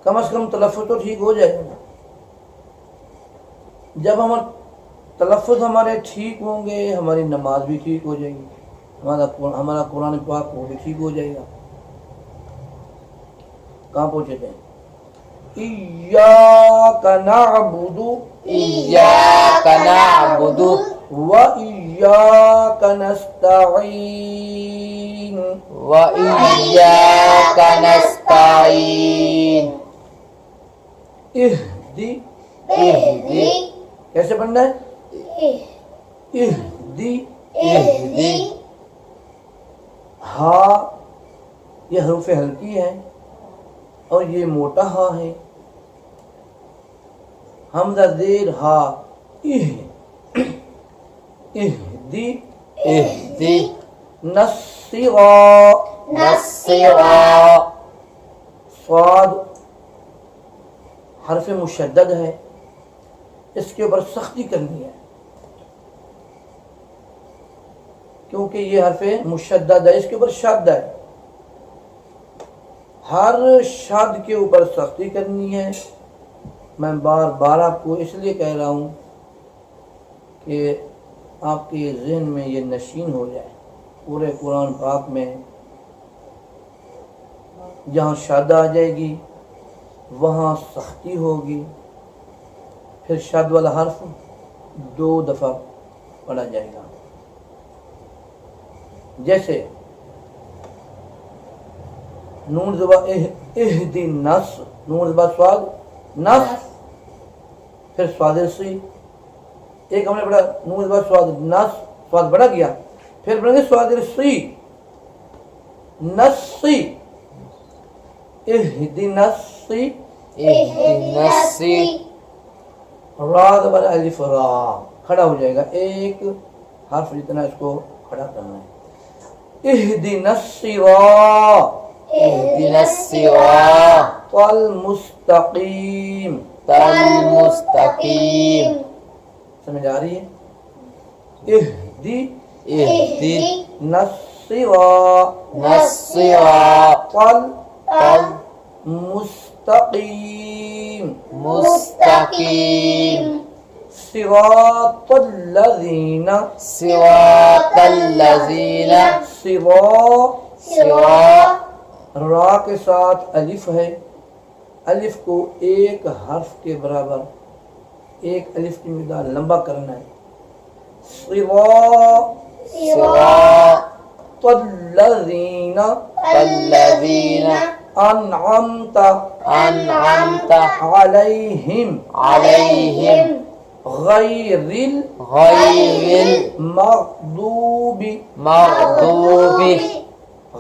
کم از کم تلفظ تو ٹھیک ہو جائے گا. جب تلفظ ہمارے ٹھیک ہوں گے ہماری نماز بھی ٹھیک ہو جائے گی، ہمارا قرآن پاک وہ بھی ٹھیک ہو جائے گا. کہاں پہنچے تھے؟ ایاک نعبد ایاک نعبد وإياك نستعين. وإياک نستعین. اہدی، اہدی. کیسے پڑھنا ہے؟ اہدی. اہدی. ہا یہ حروف ہلکی ہے اور یہ موٹا ہا ہے. حمزہ زیر ہا. اہدی. اہدی. نصرا. نصرا. صاد حرف مشدد ہے، اس کے اوپر سختی کرنی ہے کیونکہ یہ حرف مشدد ہے، اس کے اوپر شد ہے. ہر شد کے اوپر سختی کرنی ہے. میں بار بار آپ کو اس لیے کہہ رہا ہوں کہ آپ کے ذہن میں یہ نشین ہو جائے. پورے قرآن پاک میں جہاں شد آ جائے گی وہاں سختی ہوگی، پھر شد والا حرف 2 دفعہ پڑھا جائے گا. جیسے نون زبا اہدی نس، نون زبا سواد نس، پھر سواد سی. ایک ہم نے پڑھا نون زبا سواد نس، سواد بڑھا گیا، پھر پڑھیں گے سواد سی نسی. اہدی نسی. اہدنا الصراط. را زبر الف را کھڑا ہو جائے گا، ایک حرف جتنا اس کو کھڑا کرنا ہے. اہدنا الصراط. اہدنا الصراط المستقیم. المستقیم. سمجھ آ رہی ہے؟ اہدی اہدی الصراط الصراط المستقیم. مستقیم. صراط الذین. صراط الذین. صراط. را کے ساتھ الف ہے، الف کو ایک حرف کے برابر، ایک الف کی مقدار لمبا کرنا ہے. صراط الذین الذین انعمت انعمت علیہم علیہم غیر غیر المغضوب المغضوب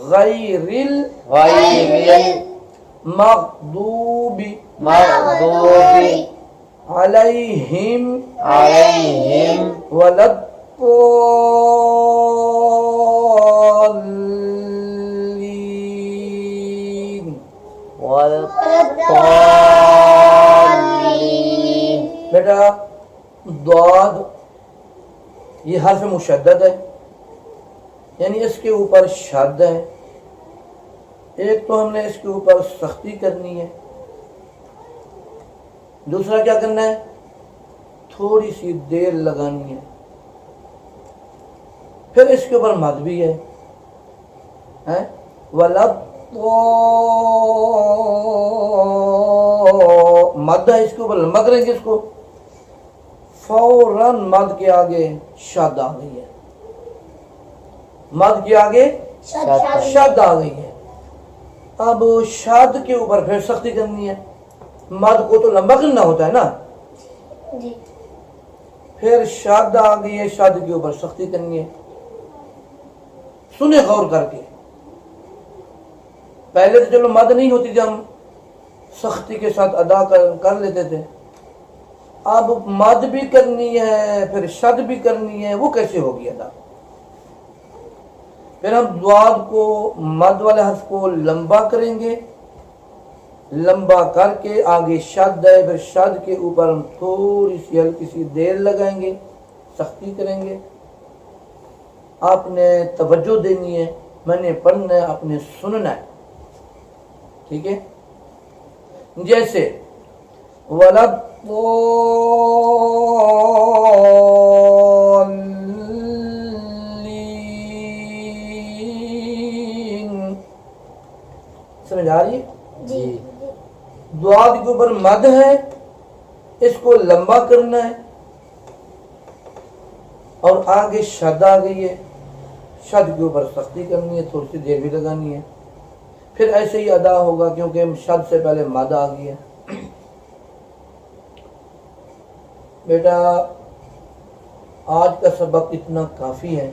غیر غیر المغضوب المغضوب علیہم علیہم ولا الضالین. والضالین. بیٹا ضاد یہ حرف مشدد ہے، یعنی اس کے اوپر شد ہے. ایک تو ہم نے اس کے اوپر سختی کرنی ہے، دوسرا کیا کرنا ہے؟ تھوڑی سی دیر لگانی ہے. پھر اس کے اوپر مد بھی ہے، ہے ولد مد ہے، اس کے اوپر لمبا کریں گے اس کو، فوراً مد کے آگے شد آ گئی ہے، مد کے آگے شد آ گئی ہے۔ اب شد کے اوپر پھر سختی کرنی ہے، مد کو تو لمبا کرنا ہوتا ہے نا، جی پھر شد آ گئی ہے، شد کے اوپر سختی کرنی ہے۔ سنیں غور کر کے، پہلے تو چلو مد نہیں ہوتی جب ہم سختی کے ساتھ ادا کر لیتے تھے، اب مد بھی کرنی ہے پھر شد بھی کرنی ہے، وہ کیسے ہوگی ادا؟ پھر ہم ضاد کو، مد والے حرف کو لمبا کریں گے، لمبا کر کے آگے شد ہے، پھر شد کے اوپر ہم تھوڑی سی ہلکی سی دیر لگائیں گے، سختی کریں گے۔ آپ نے توجہ دینی ہے، میں نے پڑھنا ہے، آپ نے سننا ہے، ٹھیک ہے؟ جیسے ولد سمجھ آ رہی ہے؟ جی ضاد کے اوپر مد ہے، اس کو لمبا کرنا ہے، اور آگے شد آ گئی ہے، شد کے اوپر سختی کرنی ہے، تھوڑی سی دیر بھی لگانی ہے، پھر ایسے ہی ادا ہوگا کیونکہ شد سے پہلے مد آ گئی ہے۔ بیٹا آج کا سبق اتنا کافی ہے،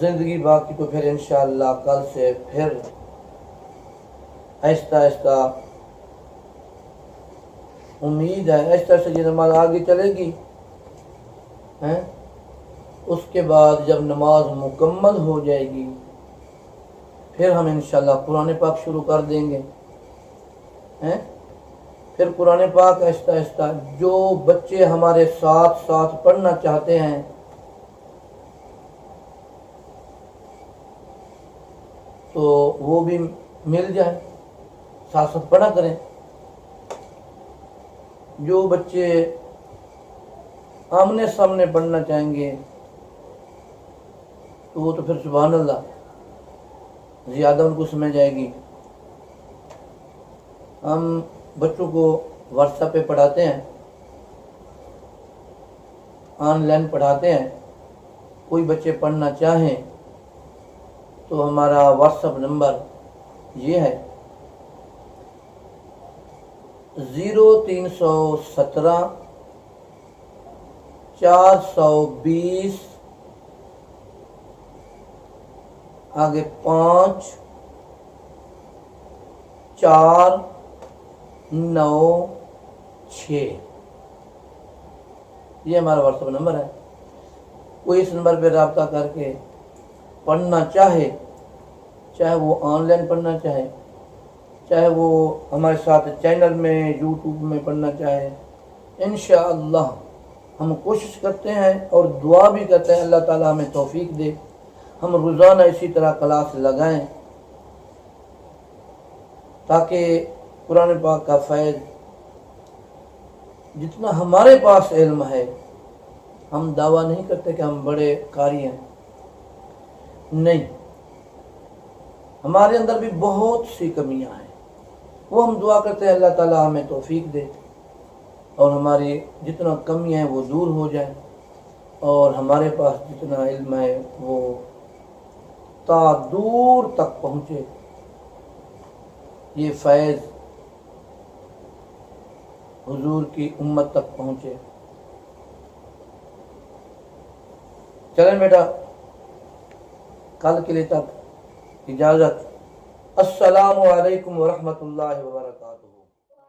زندگی باقی تو پھر انشاءاللہ کل سے پھر آہستہ آہستہ، امید ہے آہستہ آہستہ یہ نماز آگے چلے گی، اس کے بعد جب نماز مکمل ہو جائے گی پھر ہم انشاءاللہ قرآن پاک شروع کر دیں گے، پھر قرآن پاک آہستہ آہستہ جو بچے ہمارے ساتھ ساتھ پڑھنا چاہتے ہیں تو وہ بھی مل جائیں، ساتھ ساتھ پڑھا کریں۔ جو بچے آمنے سامنے پڑھنا چاہیں گے تو وہ تو پھر سبحان اللہ زیادہ ان کو سمجھ آئے گی۔ ہم بچوں کو واٹس ایپ پہ پڑھاتے ہیں، آن لائن پڑھاتے ہیں، کوئی بچے پڑھنا چاہیں تو ہمارا واٹس ایپ نمبر یہ ہے 0317 420 آگے 5 4 9 6، یہ ہمارا واٹس ایپ نمبر ہے۔ کوئی اس نمبر پہ رابطہ کر کے پڑھنا چاہے، چاہے وہ آن لائن پڑھنا چاہے، چاہے وہ ہمارے ساتھ چینل میں یوٹیوب میں پڑھنا چاہے، انشاءاللہ ہم کوشش کرتے ہیں اور دعا بھی کرتے ہیں اللہ تعالیٰ ہمیں توفیق دے، ہم روزانہ اسی طرح کلاس لگائیں تاکہ قرآن پاک کا فیض جتنا ہمارے پاس علم ہے، ہم دعویٰ نہیں کرتے کہ ہم بڑے قاری ہیں، نہیں، ہمارے اندر بھی بہت سی کمیاں ہیں، وہ ہم دعا کرتے ہیں اللہ تعالیٰ ہمیں توفیق دے اور ہماری جتنا کمی ہے وہ دور ہو جائے، اور ہمارے پاس جتنا علم ہے وہ تا دور تک پہنچے، یہ فیض حضور کی امت تک پہنچے۔ چلیں بیٹا، کل کے لیے تک اجازت۔ السلام علیکم ورحمۃ اللہ وبرکاتہ۔